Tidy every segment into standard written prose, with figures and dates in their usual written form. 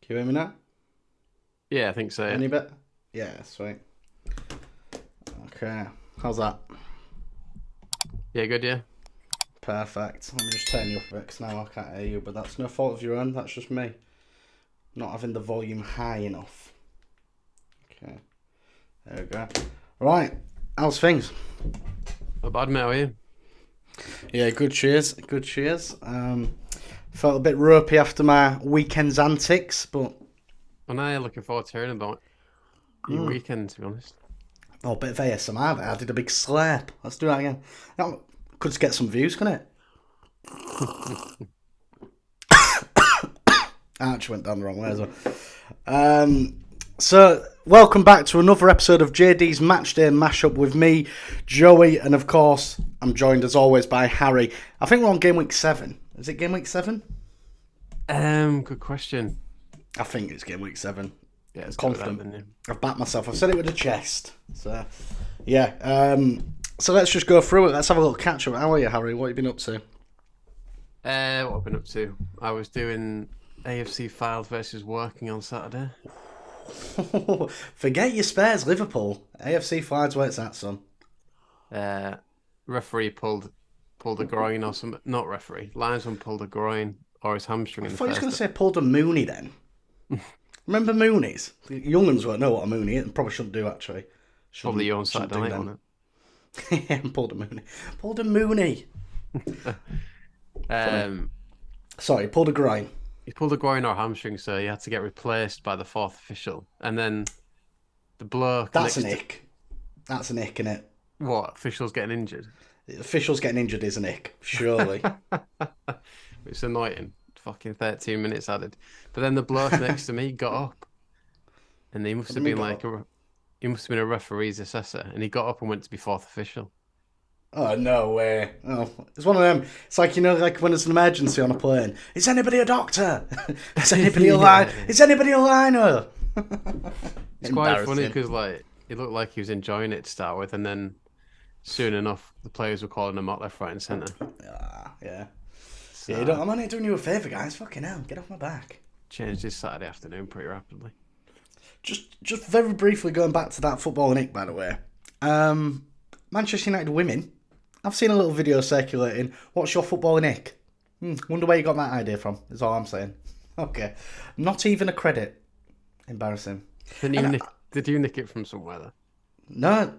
Can you hear me now? Yeah, I think so. Any bit? Yeah, sweet. Okay. How's that? Yeah, good, yeah. Perfect. Let me just turn you up a bit because now I can't hear you, but that's no fault of your own. That's just me not having the volume high enough. Okay. There we go. Right. How's things? Not bad, mate, how are you? Yeah, good cheers. Good cheers. Felt a bit ropey after my weekend's antics, but I'm now looking forward to hearing about your weekend, to be honest. oh, a bit of ASMR there. I did a big slurp. Let's do that again. That could just get some views, couldn't it? I actually went down the wrong way as well. So, welcome back to another episode of JD's Matchday Mashup with me, Joey, and of course, I'm joined as always by Harry. I think we're on game week 7. Is it game week 7? Good question. I think it's game week 7. Yeah, it's Confident. That, then, I've backed myself. I've said it with a chest. So, yeah. So let's just go through it. Let's have a little catch up. How are you, Harry? What have you been up to? What I've been up to? I was doing AFC Filed versus Working on Saturday. Forget your spares, Liverpool. AFC Flies where it's at, son. Referee pulled a groin or something. Not referee. Linesman pulled a groin or his hamstring I in the thought you was first. going to say pulled a Mooney then. Remember Moonies? The young ones won't know what a Moonie is and probably shouldn't do, actually. Probably your own Saturday night, wasn't it? Yeah, pulled a Mooney. Pulled a Mooney. Sorry, pulled a groin. He pulled a groin or hamstring, so he had to get replaced by the fourth official. And then the bloke... That's an ick. That's an ick, innit? What? Officials getting injured? Officials getting injured is an ick, surely. It's annoying. Fucking 13 minutes added. But then the bloke next to me got up. And he must have been like... He must have been a referee's assessor. And he got up and went to be fourth official. Oh, no way. Oh, it's one of them. It's like, you know, like when there's an emergency on a plane. Is anybody a doctor? Is anybody a line? Is anybody a liner? It's quite funny because, like, it looked like he was enjoying it to start with. And then soon enough, the players were calling him out left, right and centre. Yeah. So, Yeah, I'm only doing you a favour, guys. Fucking hell. Get off my back. Changed his Saturday afternoon pretty rapidly. Just very briefly going back to that football nick, by the way. Manchester United women. I've seen a little video circulating. What's your football nick? Wonder where you got that idea from, is all I'm saying. Okay. Not even a credit. Embarrassing. Did you nick it from somewhere, though? No.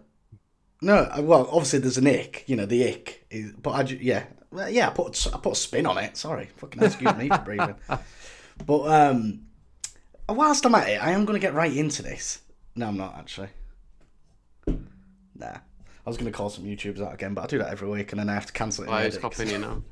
Well, obviously there's an ick. You know, the ick. But I put a spin on it. Sorry. Fucking excuse me for breathing. But whilst I'm at it, I am going to get right into this. No, I'm not, actually. Nah. I was going to call some YouTubers out again, but I do that every week and then I have to cancel it. Why is copying you now?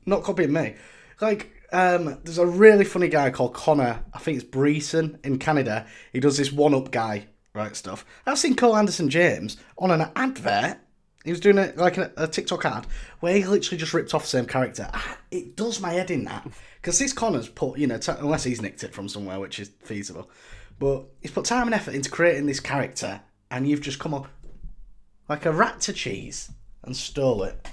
Not copying me. Like, there's a really funny guy called Connor, I think it's Breeson, in Canada. He does this one-up guy, right, stuff. I've seen Cole Anderson-James on an advert. He was doing a TikTok ad where he literally just ripped off the same character. It does my head in that. Because this Connor's put, you know, unless he's nicked it from somewhere, which is feasible. But he's put time and effort into creating this character and you've just come up like a rat to cheese and stole it.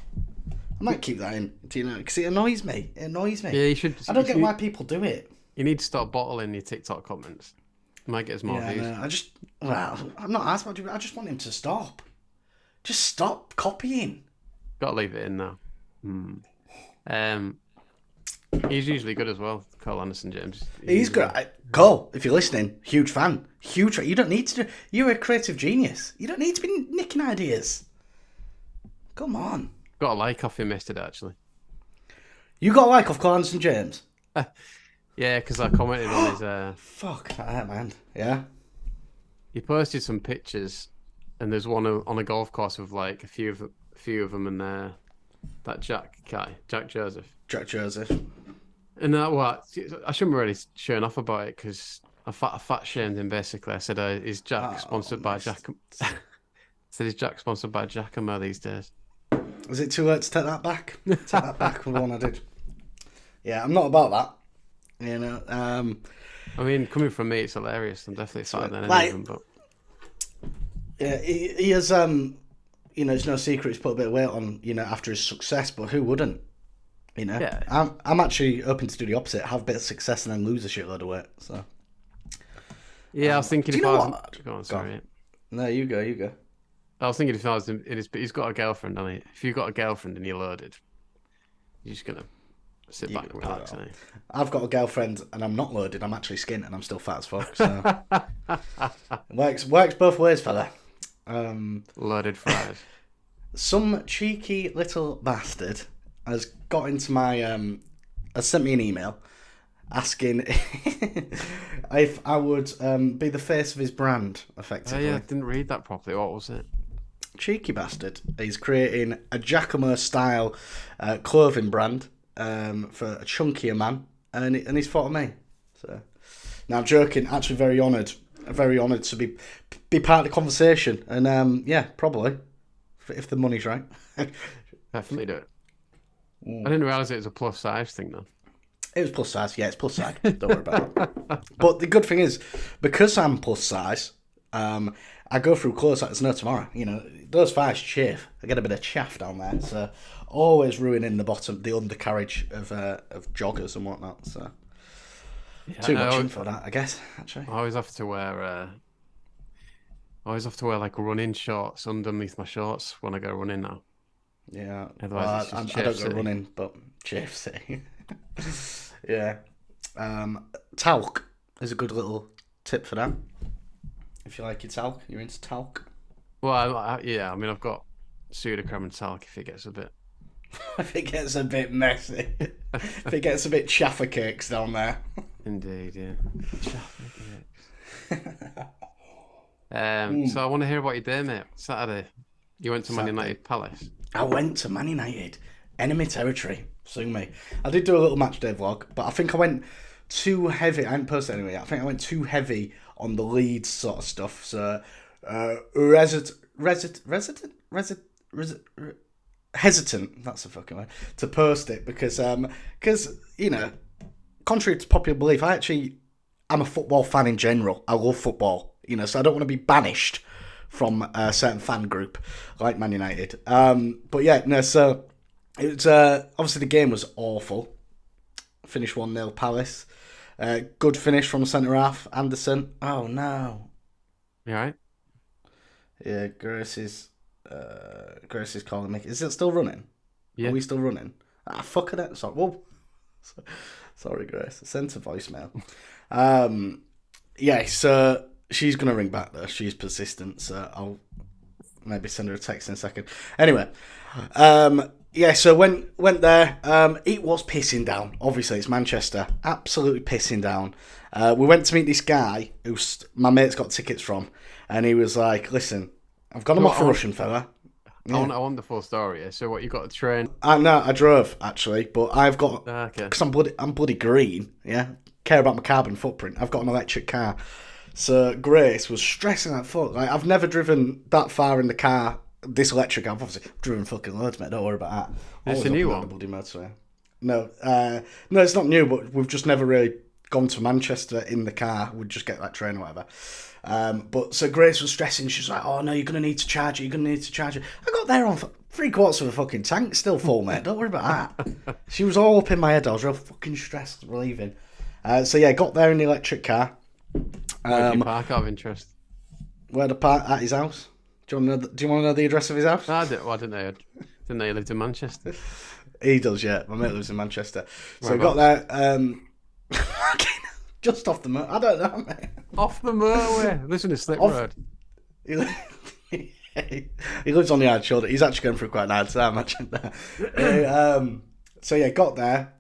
I might keep that in, do you know? Because it annoys me. Yeah, you should. I don't get why people do it. You need to stop bottling your TikTok comments. You might get us more views. No, I'm not asking about it. I just want him to stop. Just stop copying. Got to leave it in now. He's usually good as well, Cole Anderson-James. He's good. Cole, if you're listening, huge fan. You don't need to do... You're a creative genius. You don't need to be nicking ideas. Come on. Got a like off him yesterday, actually. You got a like off Cole Anderson-James? Yeah, because I commented on his... Fuck, that hurt my hand. Yeah? He posted some pictures, and there's one on a golf course with like a few of them, and that Jack Joseph. Jack Joseph. And I shouldn't be really showing off about it because I fat shamed him basically. I said, "Is Jack sponsored by Jack?" I said, "Is Jack sponsored by Giacomo these days?" Was it too late to take that back? Take that back from the one I did. Yeah, I'm not about that. You know. I mean, coming from me, it's hilarious. I'm definitely fatter than anyone, but yeah, he has. You know, it's no secret he's put a bit of weight on. You know, after his success, but who wouldn't? You know, Yeah. I'm actually hoping to do the opposite, have a bit of success and then lose a shitload of weight. So Yeah, I was thinking do if you I know was. what? Go on, Go on. sorry. No, you go. You go. I was thinking if I was but he's got a girlfriend, hasn't he? If you've got a girlfriend and you're loaded, you're just gonna sit back and relax, aren't you? I've got a girlfriend and I'm not loaded. I'm actually skint and I'm still fat as fuck. So it works both ways, fella. Loaded fries. Some cheeky little bastard has got into my has sent me an email asking if I would be the face of his brand, Oh effectively. yeah, I didn't read that properly. What was it? Cheeky bastard. He's creating a Giacomo style clothing brand for a chunkier man, and he's thought of me. So now I'm joking. Actually, very honoured to be part of the conversation, and yeah, probably if the money's right. Definitely do it. I didn't realise it was a plus size thing though. It was plus size. Yeah, it's plus size. Don't worry about it. But the good thing is, because I'm plus size, I go through clothes like there's no tomorrow. You know, those thighs chafe. I get a bit of chaff down there. So always ruining the undercarriage of joggers and whatnot. So Yeah, too much info that, I guess. Actually, I always have to wear. Like running shorts underneath my shorts when I go running now. yeah. Otherwise, Well, it's just I don't City. go running, but JFC. Yeah. Talc is a good little tip for that. If you like your talc, you're into talc. Well, yeah, I mean, I've got pseudocreme and talc if it gets a bit. If it gets a bit messy, if it gets a bit chaffer cakes down there. Indeed, yeah. So I want to hear about your day, mate. Saturday, you went to Man Saturday. United Palace. I went to Man United, enemy territory. Sue me. I did do a little match day vlog, but I think I went too heavy. I haven't posted anyway. I think I went too heavy on the Leeds sort of stuff. So, hesitant. That's a fucking word to post it because you know, contrary to popular belief, I'm a football fan in general. I love football, you know, so I don't want to be banished from a certain fan group like Man United. But yeah, no, so it was obviously the game was awful. Finished 1-0 Palace. Good finish from centre half Anderson. Oh no. You all right? Yeah, Grace is calling me. Is it still running? Yeah. Are we still running? Ah, fuck it. Sorry. Whoa. Sorry, Grace. Sent a voicemail. Yeah, so she's going to ring back, though. She's persistent, so I'll maybe send her a text in a second. Anyway, yeah, so went there. It was pissing down. Obviously, it's Manchester. Absolutely pissing down. We went to meet this guy who my mate's got tickets from, and he was like, listen, I've got him off a Russian fella. Yeah. I want the full story. Yeah? So what, you got a train? No, I drove actually, but I've got because I'm bloody green. Yeah, care about my carbon footprint. I've got an electric car. So Grace was stressing that fuck. Like I've never driven that far in the car. This electric, I've obviously driven fucking loads, mate. Don't worry about that. It's a new one. Bloody motorway. No, no, it's not new, but we've just never really gone to Manchester in the car. We'd just get that train or whatever. But so Grace was stressing. She's like, "Oh no, you're gonna need to charge it. You're gonna need to charge it." I got there on 3/4 of a fucking tank, still full, mate. Don't worry about that. She was all up in my head. I was real fucking stressed leaving. So yeah, got there in the electric car. Where did you park out of interest? Where to park at his house? Do you want to know the address of his house? I didn't know. Didn't know you lived in Manchester. He does, yeah. My mate lives in Manchester. So I got there. Just off the motorway. I don't know, mate. Off the motorway. Listen to Slip Road. He lives on the hard shoulder. He's actually going through quite an hard time, actually. So yeah, got there.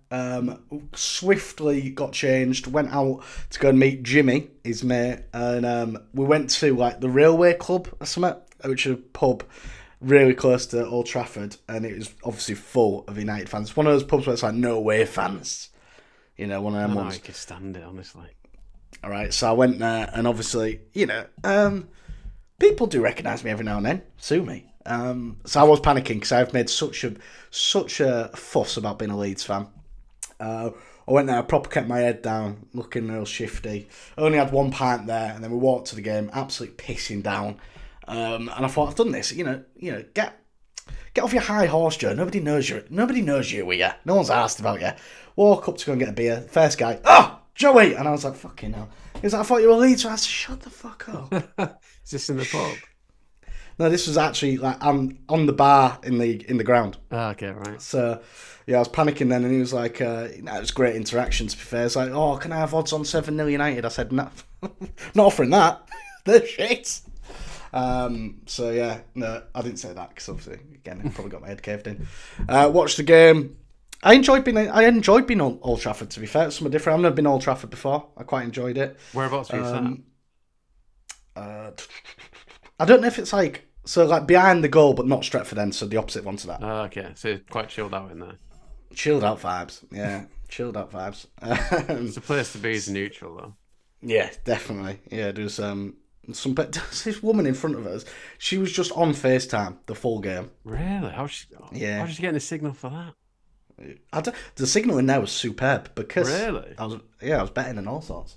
Swiftly got changed. Went out to go and meet Jimmy, his mate, and we went to like the Railway Club or something, which is a pub really close to Old Trafford, and it was obviously full of United fans. It's one of those pubs where it's like no way fans. You know, one of them ones. I can stand it, honestly. All right, so I went there, and obviously, you know, people do recognise me every now and then. Sue me. So I was panicking because I've made such a fuss about being a Leeds fan. I went there, I proper kept my head down, looking real shifty. I only had one pint there, and then we walked to the game, absolutely pissing down. And I thought, I've done this, you know, Get off your high horse, Joe. Nobody knows you. Nobody knows you, here. No one's asked about you. Walk up to go and get a beer. First guy, oh, Joey! And I was like, fucking hell. He was like, I thought you were Leeds. I said, shut the fuck up. Is this in the pub? No, this was actually like on the bar in the ground. Oh, okay, right. So, yeah, I was panicking then, and he was like, it was great interaction, to be fair. It's like, oh, can I have odds on 7-0 United? I said, no, not offering that. They're shit. So, yeah, no, I didn't say that, because obviously, again, I probably got my head caved in. Watched the game. I enjoyed being on Old Trafford, to be fair. It's something different. I've never been Old Trafford before. I quite enjoyed it. Whereabouts were you sat? I don't know if it's like behind the goal, but not Stretford end, so the opposite one to that. Oh, okay. So quite chilled out in there. Chilled out vibes, yeah. Chilled out vibes. It's a place to be as neutral, though. Yeah, definitely. Yeah, there's this woman in front of us. She was just on FaceTime the full game. Really? How did she get the signal for that? The signal in there was superb because really? I was betting and all sorts.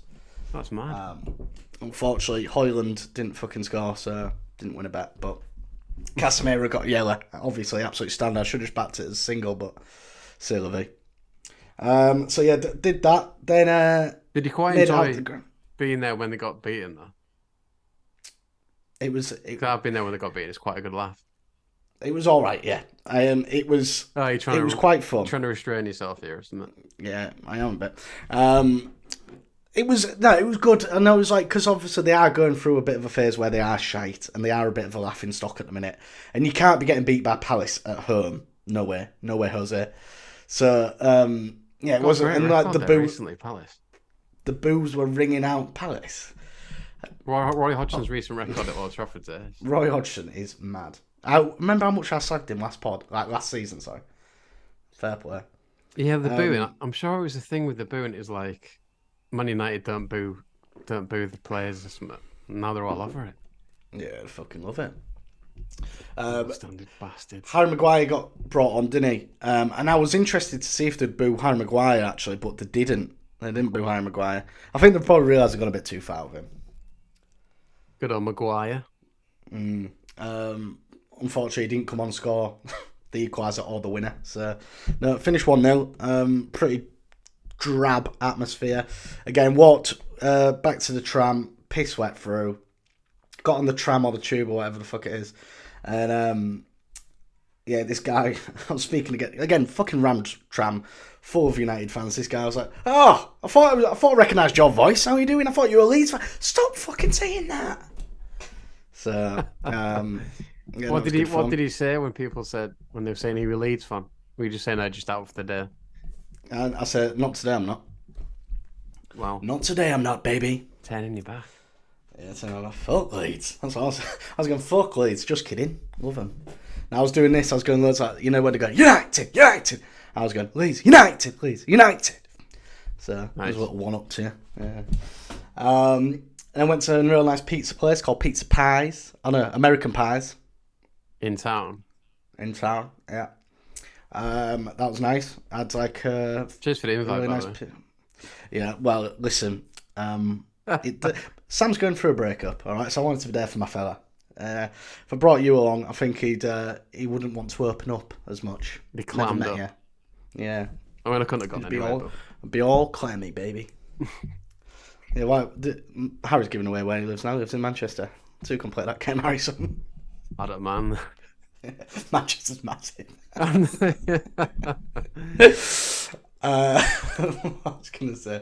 That's mad. Unfortunately, Hoyland didn't fucking score, so didn't win a bet. But Casemiro got yellow. Obviously, absolute standard. I should have just backed it as a single, but c'est la vie. So yeah, did that. Then did you quite enjoy being there when they got beaten though? I've been there when they got beaten. It's quite a good laugh. It was all right, yeah. It was. Oh, it was quite fun. Trying to restrain yourself here, isn't it? Yeah, I am a bit. It was good. And I was like, because obviously they are going through a bit of a phase where they are shite and they are a bit of a laughing stock at the minute. And you can't be getting beat by Palace at home. No way, Jose. So yeah, it wasn't. And like the boos recently, Palace. The boos were ringing out Palace. Roy Hodgson's recent record at Old Trafford days. Roy Hodgson is mad. I remember how much I slagged him last season. Sorry, fair play. Yeah, the booing. I'm sure it was the thing with the booing. It was like Man United don't boo the players or something. Now they're all over it. Yeah, I fucking love it. Standard bastards. Harry Maguire got brought on, didn't he? And I was interested to see if they'd boo Harry Maguire actually, but they didn't. They didn't boo Harry Maguire. I think they probably realised they'd gone a bit too far with him. Good old Maguire. Unfortunately, he didn't come on score the equaliser or the winner. So, no, finished 1-0. Pretty drab atmosphere. Again, walked back to the tram, piss wet through. Got on the tram or the tube or whatever the fuck it is. And, yeah, this guy, I'm speaking again, fucking rammed tram, full of United fans. This guy was like, oh, I thought I recognised your voice. How are you doing? I thought you were a Leeds fan. Stop fucking saying that. So, yeah, what did he say when they were saying he was a Leeds fan? Were you just saying just out for the day? And I said, not today, I'm not. Wow. Not today, I'm not, baby. Turning your back. Yeah, saying, fuck Leeds. That's what I was going, fuck Leeds. Just kidding. Love them. And I was doing this, I was going loads like, when they go, United. I was going, Leeds, United. So, nice. There's a little one up to you. Yeah. And I went to a real nice pizza place called Pizza Pies. Oh no, American Pies. In town, yeah. That was nice. I had like cheers for the invite, really nice. Yeah, well, listen. Sam's going through a breakup, all right. So I wanted to be there for my fella. If I brought you along, I think he wouldn't want to open up as much. Be clammed up. You. Yeah. I mean, I couldn't have gone anyway. Be all clammy, baby. Yeah, well, Harry's giving away where he lives now. He lives in Manchester. Too complete that can't marry someone. I don't mind. Manchester's massive. What I was going to say.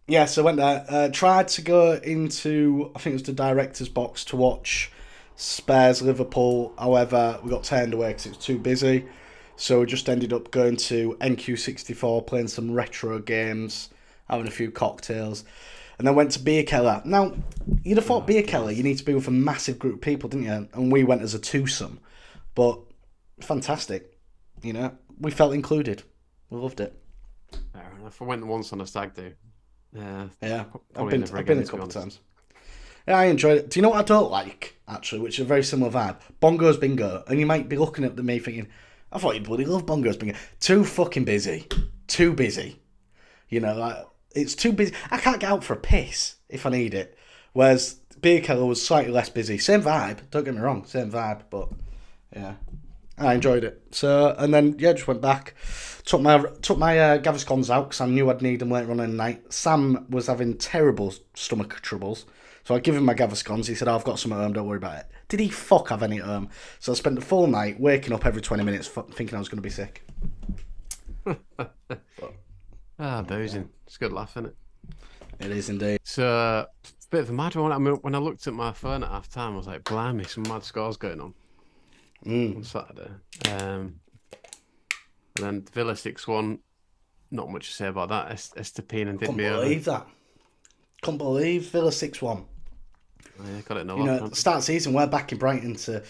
Yeah, so I went there. Tried to go into, I think it was the director's box to watch Spurs Liverpool. However, we got turned away because it was too busy. So we just ended up going to NQ64, playing some retro games, having a few cocktails, and then went to Beer Keller. Now, you'd have thought Beer Keller, you need to be with a massive group of people, didn't you? And we went as a twosome, but fantastic. We felt included. We loved it. Fair enough. I went once on a stag do. Yeah, I've been a couple of times. Yeah, I enjoyed it. Do you know what I don't like, actually, which is a very similar vibe? Bongos Bingo. And you might be looking at me thinking, I thought you bloody love Bongos Bingo. Too fucking busy. Too busy. It's too busy. I can't get out for a piss if I need it. Whereas Beer Keller was slightly less busy. Same vibe. Don't get me wrong. Same vibe. But Yeah. I enjoyed it. So, and then, just went back. Took my Gaviscons out because I knew I'd need them later on in the night. Sam was having terrible stomach troubles. So I give him my Gaviscons. He said, I've got some at home, don't worry about it. Did he have any at home? So I spent the full night waking up every 20 minutes thinking I was going to be sick. Boozing. It's a good laugh, isn't it? It is indeed. So, it's a bit of a mad one. I mean, when I looked at my phone at half time, I was like, blimey, some mad scores going on Saturday. And then Villa 6-1. Not much to say about that. Estepina did me over. Couldn't believe that. Couldn't believe Villa 6-1. Oh, yeah, got it in a You know, lot. start of season, we're back in Brighton to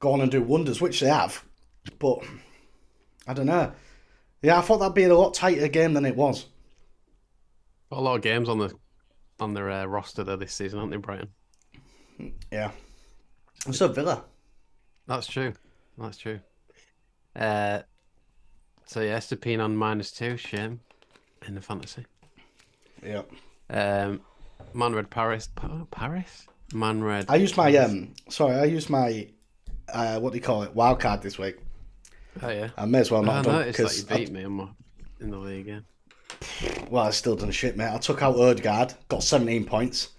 go on and do wonders, which they have. But, I don't know. Yeah, I thought that'd be a lot tighter game than it was. Got a lot of games on their roster there this season, aren't they, Brighton? Yeah. And so Villa. That's true. That's true. So yeah, Estepina on -2, shame in the fantasy. Yeah. Manred Paris. Paris? Manred. I used my what do you call it? Wild card this week. Oh yeah. I may as well not. I noticed that you beat me in the league. Yeah. Well, I still done shit, mate. I took out Odegaard, got 17 points.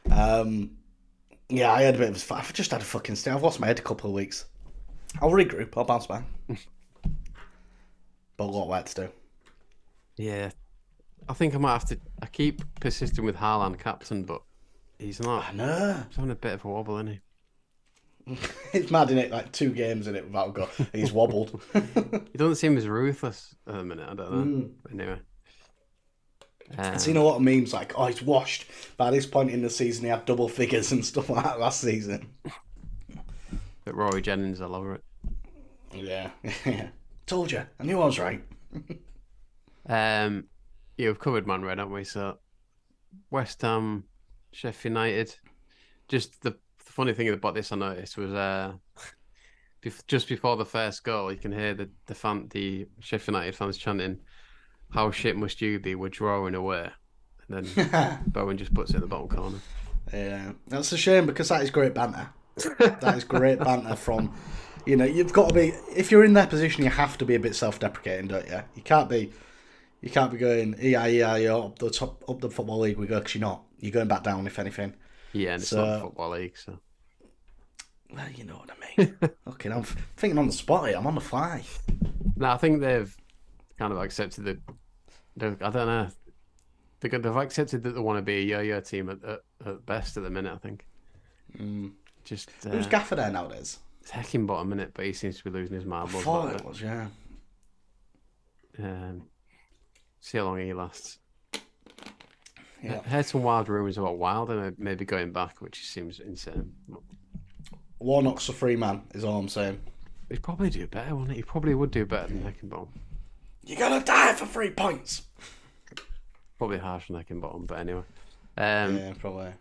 I had a bit of. I've just had a fucking stay. I've lost my head a couple of weeks. I'll regroup. I'll bounce back. But a lot of work to do. Yeah. I think I might have to. I keep persisting with Haaland captain, but he's not. I know. He's having a bit of a wobble, isn't he? It's mad, innit? Like 2 games in it without a goal. He's wobbled. He doesn't seem as ruthless at the minute. I don't know. Anyway. I've seen a lot of memes like, oh, he's washed. By this point in the season, he had double figures and stuff like that last season. But Rory Jennings, I love it. Yeah. Told you. I knew I was right. We've covered Man Red, haven't we? So, West Ham, Sheffield United. Just the funny thing about this I noticed was just before the first goal, you can hear the Sheffield United fans chanting, "How shit must you be? We're drawing away." And then Bowen just puts it in the bottom corner. Yeah, that's a shame because that is great banter. That is great banter from, you've got to be, if you're in their position, you have to be a bit self-deprecating, don't you? You can't be going, you're up the Football League we go, because you're not. You're going back down, if anything. Yeah, and it's not the Football League, so. Well, you know what I mean. Okay, I'm thinking on the spot here. I'm on the fly. No, I think they've kind of accepted I don't know. They've accepted that they want to be a yo-yo team at best at the minute, I think. Just who's gaffer there nowadays? It's Heckingbottom, innit? But he seems to be losing his marbles. I thought it was, yeah. See how long he lasts. Yeah. I heard some wild rumours about Wilder maybe going back, which seems insane. Warnock's a free man, is all I'm saying. He'd probably do better, wouldn't he? He probably would do better than Heckingbottom. You're gonna die for 3 points. Probably harsh on Heckingbottom, but anyway. Yeah, probably.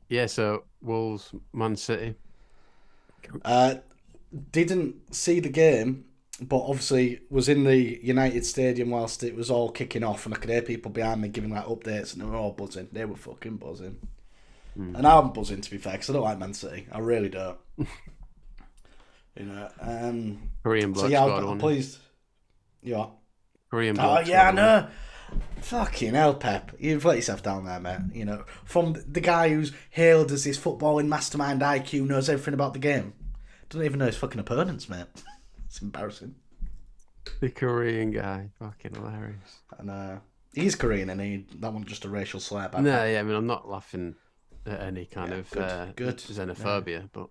Yeah, so Wolves, Man City. Didn't see the game, but obviously was in the United Stadium whilst it was all kicking off, and I could hear people behind me giving like updates, and they were all buzzing. They were fucking buzzing. And I'm buzzing, to be fair, because I don't like Man City. I really don't. Korean bloke. So yeah, I'm pleased. You are. Korean bloke. Oh yeah, I know. Fucking hell, Pep. You've let yourself down there, mate. From the guy who's hailed as this footballing mastermind IQ, knows everything about the game. Doesn't even know his fucking opponents, mate. It's embarrassing. The Korean guy. Fucking hilarious. And he's Korean, and that wasn't just a racial slur. No, yeah, I mean, I'm not laughing at any kind of good. xenophobia, but...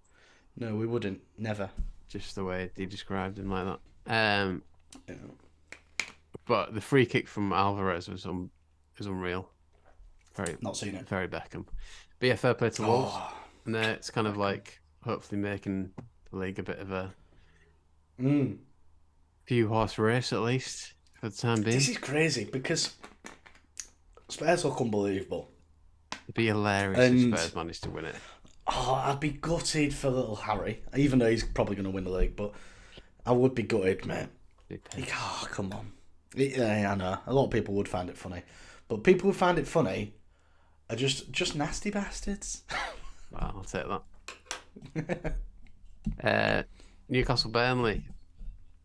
No, we wouldn't. Never. Just the way he described him like that. But the free kick from Alvarez was unreal. Very, not seen it. Very Beckham. But yeah, fair play to Wolves. And it's kind of like hopefully making the league a bit of a few horse race at least for the time being. This is crazy because Spurs look unbelievable. It'd be hilarious if Spurs managed to win it. Oh, I'd be gutted for little Harry, even though he's probably going to win the league, but I would be gutted, mate. Oh, come on. Yeah, I know. A lot of people would find it funny. But people who find it funny are just nasty bastards. Well, I'll take that. Newcastle Burnley.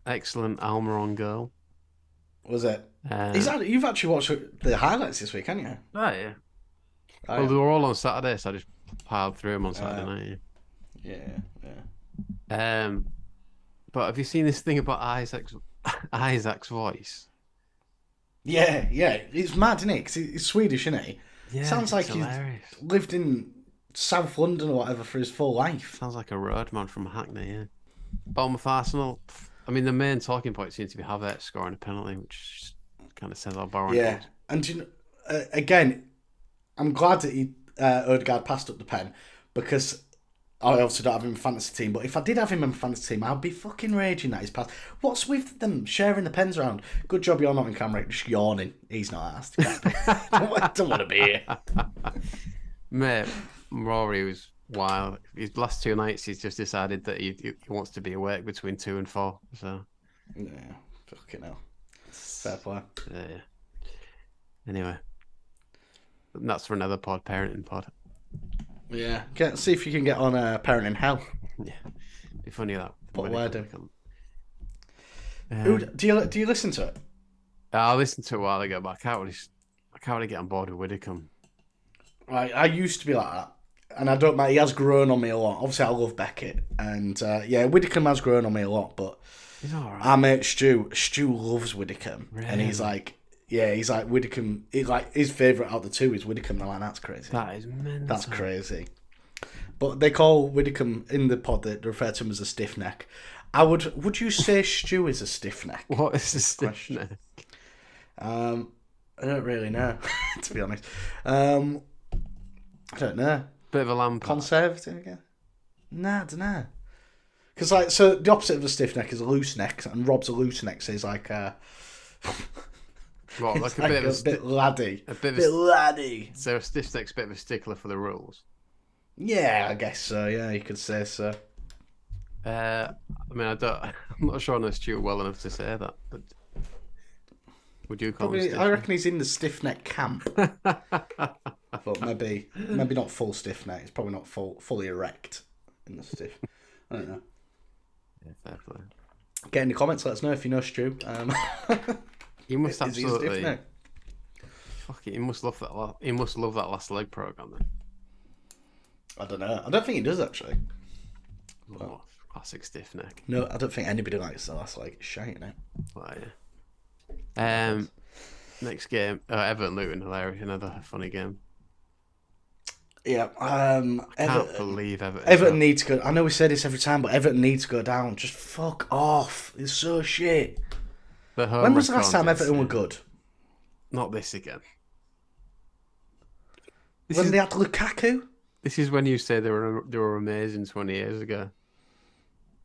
Excellent Almiron goal. Was it? You've actually watched the highlights this week, haven't you? Oh, yeah. Oh, Well, yeah. they were all on Saturday, so I just piled through them on Saturday night. Yeah. But have you seen this thing about Isaac's voice? Yeah. It's mad, isn't it? Because he's Swedish, isn't he? Yeah, Sounds like hilarious. he's lived in South London or whatever for his full life. Sounds like a roadman from Hackney, yeah. Bottom of Arsenal. I mean, the main talking point seems to be Havertz scoring a penalty, which kind of says how boring it is. And you know, again, I'm glad that Odegaard passed up the pen because I obviously don't have him in fantasy team. But if I did have him in fantasy team, I'd be fucking raging that he's passed. What's with them sharing the pens around? Good job you're not in camera, just yawning. He's not asked. I don't want to be here. Mate, Rory was wild. His last 2 nights, he's just decided that he wants to be awake between 2 and 4. So yeah, fucking hell. Fair play. Yeah. Anyway, that's for another parenting pod. Yeah, see if you can get on Parenting Hell. Yeah, be funny that. What word do you listen to it? I listened to it a while ago, but I can't really get on board with Widdicombe. I used to be like that, and I don't mind. He has grown on me a lot. Obviously, I love Beckett, and Widdicombe has grown on me a lot. But he's all right. Our mate Stu loves Widdicombe, really? And he's like Widdicombe. His favourite out of the two is Widdicombe. I'm like, that's crazy. That is mental. That's crazy. But they call Widdicombe in the pod. They refer to him as a stiff neck. Would you say Stu is a stiff neck? What is a stiff neck? I don't really know, to be honest. I don't know. Bit of a Lampard. Conservative again? Nah, I don't know. Because the opposite of a stiff neck is a loose neck, and Rob's a loose neck, so he's like what, like a bit laddie. A bit laddie. So a stiff neck's a bit of a stickler for the rules. Yeah, I guess so. Yeah, you could say so. I mean, I'm not sure I know Stuart well enough to say that, but would you call him? I reckon he's in the stiff neck camp, but maybe not full stiff neck. It's probably not fully erect in the stiff. I don't know. Yeah, fair play. Get in the comments. Let us know if you know Stu. He must absolutely. Stiff neck? Fuck it. He must love that. He must love that last leg program then. I don't know. I don't think he does actually. Oh, classic stiff neck. No, I don't think anybody likes the last leg. It's shite, innit? Well, yeah. Next game, Everton Luton, hilarious. Another funny game. Yeah. Can't believe Everton. Everton need to go. I know we say this every time, but Everton needs to go down. Just fuck off. It's so shit. When was the last time Everton were good? Not this again. When they had Lukaku? This is when you say they were amazing 20 years ago.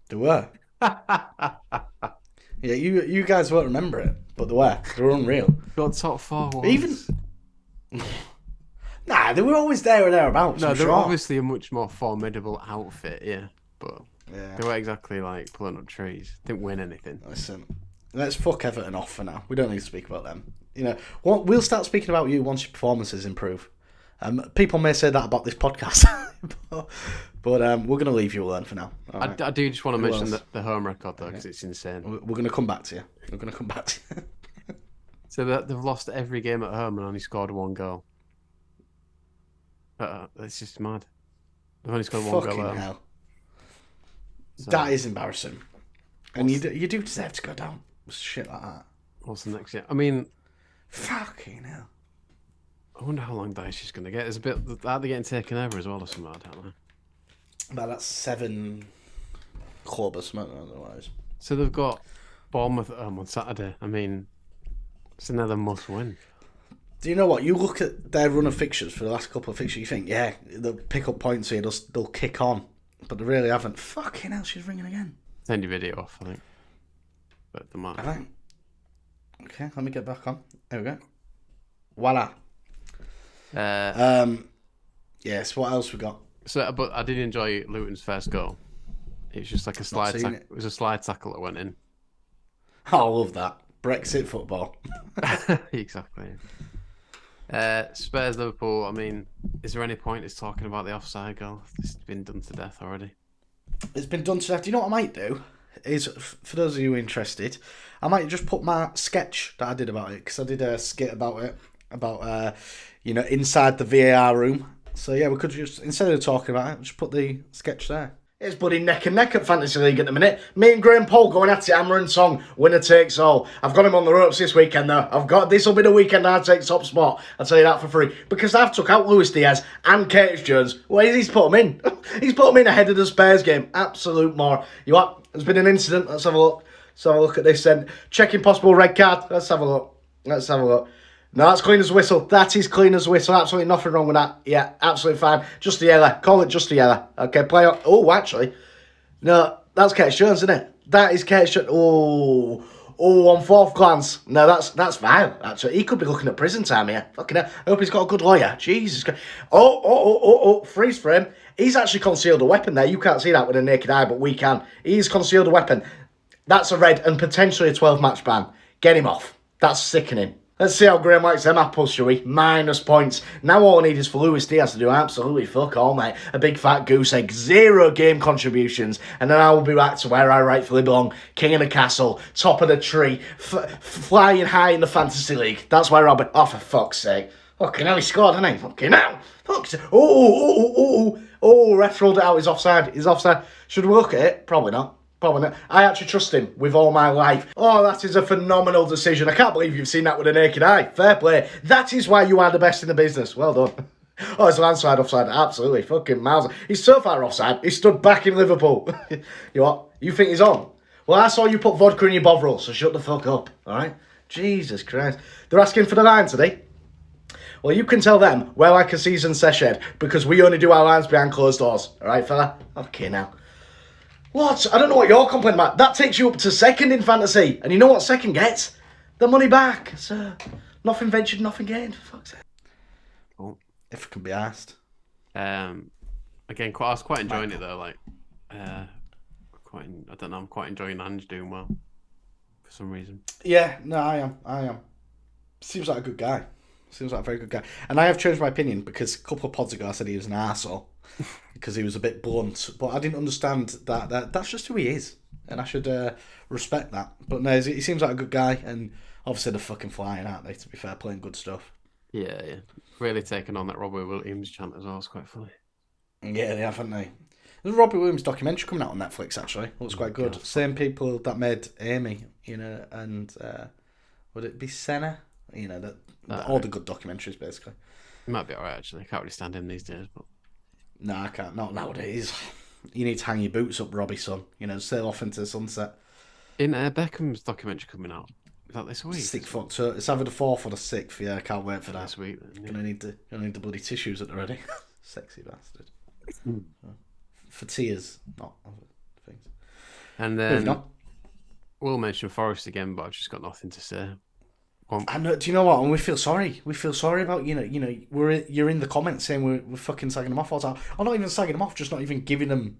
They were. Yeah, you guys won't remember it, but they were. They were unreal. Got top 4 once. Even. Nah, they were always there or thereabouts. No, they were obviously a much more formidable outfit, yeah. But they weren't exactly like pulling up trees. Didn't win anything. Listen, let's fuck Everton off for now. We don't need to speak about them. You know, we'll start speaking about you once your performances improve. People may say that about this podcast, but we're going to leave you alone for now. Right. I do just want to mention the home record though, because it's insane. We're going to come back to you. We're going to come back to you. So they've lost every game at home and only scored 1 goal. It's just mad. They've only scored 1 goal. Fucking hell. So, that is embarrassing. And you do deserve to go down with shit like that. What's the next game? I mean, fucking hell. I wonder how long Dyche's going to get. It's a bit. Are they getting taken over as well or something? I don't know. Well, that's 7 club or something otherwise. So they've got Bournemouth at home on Saturday. I mean, it's another must win. Do you know what? You look at their run of fixtures for the last couple of fixtures, you think, yeah, they'll pick up points here, they'll kick on. But they really haven't. Fucking hell, she's ringing again. Send your video off, I think. But the mark. I think. Okay, let me get back on. There we go. Voila. Yes, what else we got? So, but I did enjoy Luton's first goal. It was just like a slide tackle. It was a slide tackle that went in. Oh, I love that. Brexit football. Exactly. Spurs Liverpool. I mean, is there any point in talking about the offside goal? It's been done to death already. It's been done to death. Do you know what I might do? Is, for those of you interested, I might just put my sketch that I did about it, because I did a skit about it, about, inside the VAR room. So yeah, we could just, instead of talking about it, just put the sketch there. It's bloody neck and neck at Fantasy League at the minute. Me and Graham Paul going at it, hammer and song. Winner takes all. I've got him on the ropes this weekend though. This will be the weekend I take top spot. I'll tell you that for free. Because I've took out Luis Diaz and Curtis Jones. Well, he's put him in. He's put him in ahead of the Spurs game. Absolute more. You what? There's been an incident. Let's have a look. Let's have a look at this then. Checking possible red card. Let's have a look. No, that's clean as a whistle. That is clean as a whistle. Absolutely nothing wrong with that. Yeah, absolutely fine. Just a yellow. Call it just a yellow. Okay, play on. Oh, actually. No, that's Curtis Jones, isn't it? That is Curtis Jones. Oh, on fourth glance. No, that's vile, actually. He could be looking at prison time here. Fucking hell. I hope he's got a good lawyer. Jesus Christ. Oh. Freeze frame. He's actually concealed a weapon there. You can't see that with a naked eye, but we can. He's concealed a weapon. That's a red and potentially a 12-match ban. Get him off. That's sickening. Let's see how Graham likes them apples, shall we? -points. Now all I need is for Luis Diaz to do absolutely fuck all, mate. A big fat goose egg, 0 game contributions, and then I will be back to where I rightfully belong. King of the castle, top of the tree, flying high in the Fantasy League. That's where I'll be. Oh, for fuck's sake. Fucking hell, he scored, didn't he? Fucking hell. Fuck's sake. Ref rolled it out. He's offside. Should we look at it? Probably not. I actually trust him with all my life. Oh, that is a phenomenal decision. I can't believe you've seen that with a naked eye. Fair play. That is why you are the best in the business. Well done. Oh, it's landside offside. Absolutely. Fucking miles. He's so far offside, he stood back in Liverpool. You what? You think he's on? Well, I saw you put vodka in your Bovril, so shut the fuck up. All right? Jesus Christ. They're asking for the line today. Well, you can tell them we're like a seasoned session because we only do our lines behind closed doors. All right, fella? Okay, now. What? I don't know what you're complaining about. That takes you up to second in fantasy. And you know what second gets? The money back. So, nothing ventured, nothing gained. For fuck's sake. Oh. If it can be asked. Again, I was quite enjoying it though. I don't know. I'm quite enjoying Ange doing well for some reason. Yeah, no, I am. Seems like a good guy. Seems like a very good guy. And I have changed my opinion because a couple of pods ago I said he was an arsehole. Because he was a bit blunt, but I didn't understand that that's just who he is, and I should respect that. But no, he seems like a good guy, and obviously they're fucking flying, aren't they? To be fair, playing good stuff. Yeah. Really taking on that Robbie Williams chant as well. It's quite funny. Yeah, they have, haven't they? There's a Robbie Williams documentary coming out on Netflix. Actually, looks quite good. God. Same people that made Amy, and would it be Senna? All the good documentaries, basically. It might be alright actually. I can't really stand him these days, but. No, I can't. Not nowadays. You need to hang your boots up, Robbie, son. Sail off into the sunset. In Beckham's documentary coming out. Is that this week? 6th October. It's either the 4th or the 6th. Yeah, I can't wait for that. This week. Then, yeah. Gonna need the bloody tissues at the ready. Sexy bastard. For tears, not other things. And then we'll mention Forest again, but I've just got nothing to say. I know. Do you know what? And we feel sorry. We feel sorry about you're in the comments saying we're fucking sagging them off all the time. Or not even sagging them off, just not even giving them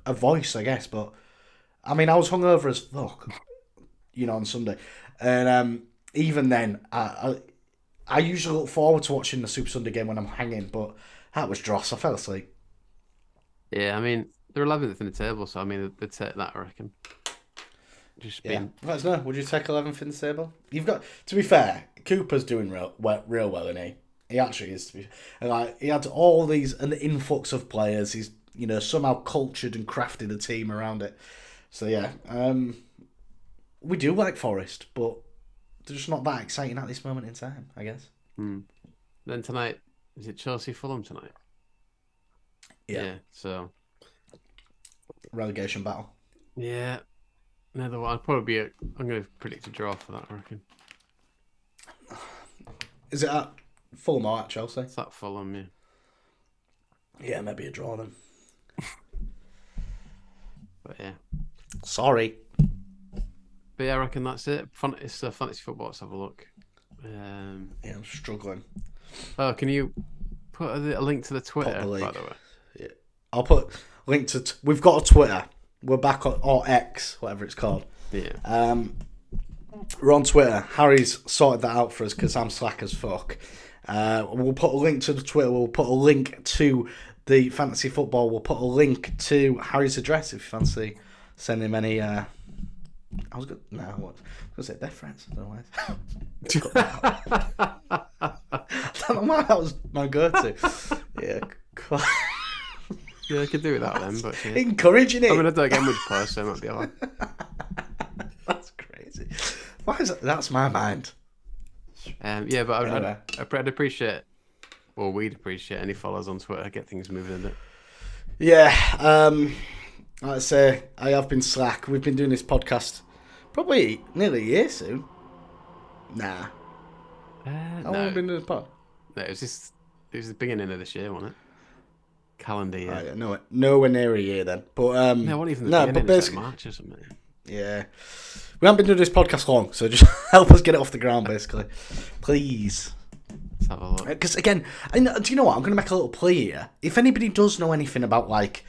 a voice, I guess. But I mean, I was hungover as fuck, on Sunday, and even then, I usually look forward to watching the Super Sunday game when I'm hanging, but that was dross. I fell asleep. Yeah, I mean they're 11th in the table, so I mean they'd take that, I reckon. Let us know. Would you take 11th in the table? You've got to be fair. Cooper's doing real well, isn't he? He actually is. He had all these an influx of players. He's somehow cultured and crafted a team around it. So yeah, we do like Forest, but they're just not that exciting at this moment in time, I guess. Then tonight, is it Chelsea Fulham tonight? Yeah. So relegation battle. Yeah. Another one. I'm going to predict a draw for that, I reckon. Is it at Fulham or at Chelsea? It's at Fulham, yeah. Yeah, maybe a draw then. But yeah. Sorry. But yeah, I reckon that's it. It's fantasy football. Let's have a look. I'm struggling. Oh, can you put a link to the Twitter, by the way? Yeah. I'll put a link to... We've got a Twitter. We're back on, or X, whatever it's called. Yeah. We're on Twitter. Harry's sorted that out for us because I'm slack as fuck. We'll put a link to the Twitter. We'll put a link to the fantasy football. We'll put a link to Harry's address if you fancy sending him any. I was going to say death threats. I don't know why. I don't know why that was my go-to. Yeah. Yeah, I could do without them, but yeah. Encouraging it. I'm gonna do a gameweek post, so it might be alright. That's crazy. Why is that? That's my mind. Yeah, but I'd appreciate, or we'd appreciate any follows on Twitter. Get things moving in it. Yeah. Like I say, I have been slack. We've been doing this podcast probably nearly a year soon. Nah. How long have we been doing this pod? No, it was the beginning of this year, wasn't it? Calendar year. Oh, yeah, nowhere near a year then. But no, what even the beginning? But basically, March or something. Yeah. We haven't been doing this podcast long, so just help us get it off the ground, basically. Please. Let's have a look. Because again, do you know what? I'm going to make a little plea here. If anybody does know anything about like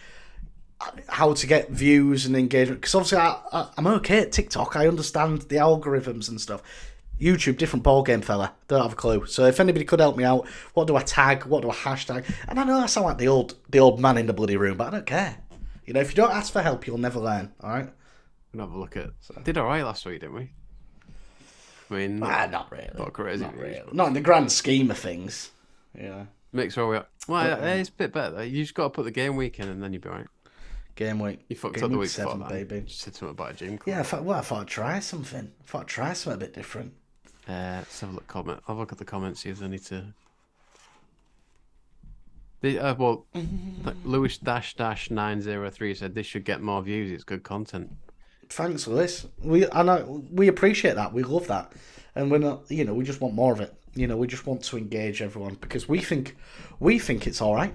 how to get views and engagement, because obviously I'm okay at TikTok. I understand the algorithms and stuff. YouTube, different ballgame, fella. Don't have a clue. So if anybody could help me out, what do I tag? What do I hashtag? And I know I sound like the old man in the bloody room, but I don't care. You know, if you don't ask for help, you'll never learn. All right. We'll have a look at. Did alright last week, didn't we? I mean, not really. Not crazy. Not really. Not in the grand scheme of things. Yeah. Mix where we are. Well, it's a bit better though. You just got to put the game week in, and then you'll be alright. Game week. You fucked game up the week week 7, before that. baby. Just said something about a gym club. Yeah, I thought I'd try something. I thought I'd try something a bit different. Let's have a look. Have a look at the comments. See if there's any to. Well, Lewis -903 said this should get more views. It's good content. Thanks, Lewis. We appreciate that. We love that, and we're not. You know, we just want more of it. You know, we just want to engage everyone because we think it's all right.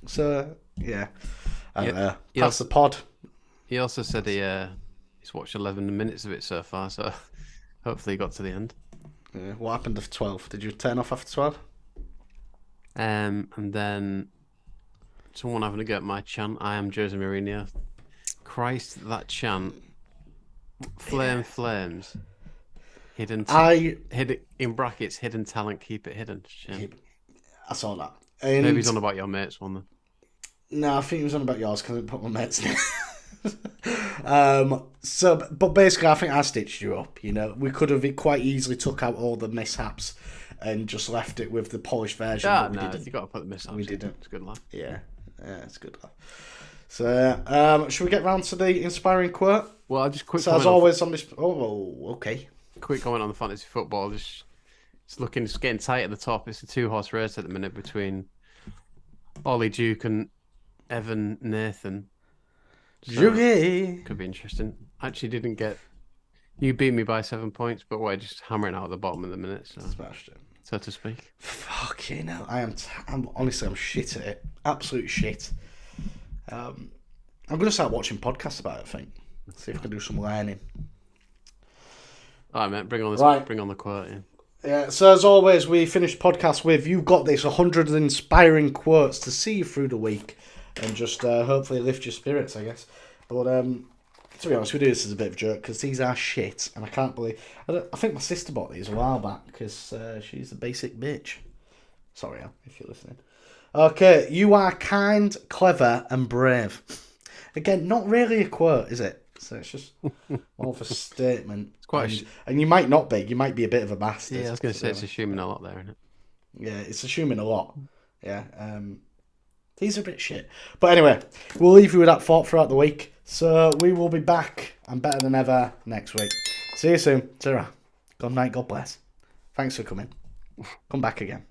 So yeah, pass the pod. He also said he's watched 11 minutes of it so far. So hopefully he got to the end. Yeah, what happened after 12? Did you turn off after 12? And then someone having a go at my chant. I am Jose Mourinho. Christ, that chant. Flames. Hidden. Hidden in brackets. Hidden talent. Keep it hidden. I saw that. Maybe he's on about your mates one then. No, I think he was on about yours because I didn't put my mates in. But basically, I think I stitched you up. You know, we could have quite easily took out all the mishaps and just left it with the polished version. Yeah, but we didn't. You got to put the mishaps. We didn't. It's a good laugh. Yeah, it's a good laugh. So, should we get round to the inspiring quote? Well, I just quick. So as always on this. Oh, okay. Quick comment on the fantasy football. It's getting tight at the top. It's a 2-horse race at the minute between Ollie Duke and Evan Nathan. So, could be interesting. Actually, didn't get. You beat me by 7 points, but we're just hammering out at the bottom of the minute. So smashed it, so to speak. Fucking hell! I'm honestly, I'm shit at it. Absolute shit. I'm gonna start watching podcasts about it. I think. See if I can do some learning. All right, mate. Bring on this. Bring on the quote. Yeah. So as always, we finish the podcast with "You got this." 100 inspiring quotes to see you through the week, and just hopefully lift your spirits, I guess. But to be honest, we do this as a bit of a joke because these are shit, and I can't believe. I think my sister bought these a while back because she's a basic bitch. Sorry, Al, if you're listening. Okay, you are kind, clever, and brave. Again, not really a quote, is it? So it's just more of a statement. It's quite, and you might not be. You might be a bit of a bastard. Yeah, I was going to say it's assuming a lot there, isn't it? Yeah, it's assuming a lot. Yeah. These are a bit shit. But anyway, we'll leave you with that thought throughout the week. So we will be back and better than ever next week. See you soon. Sarah. Good night. God bless. Thanks for coming. Come back again.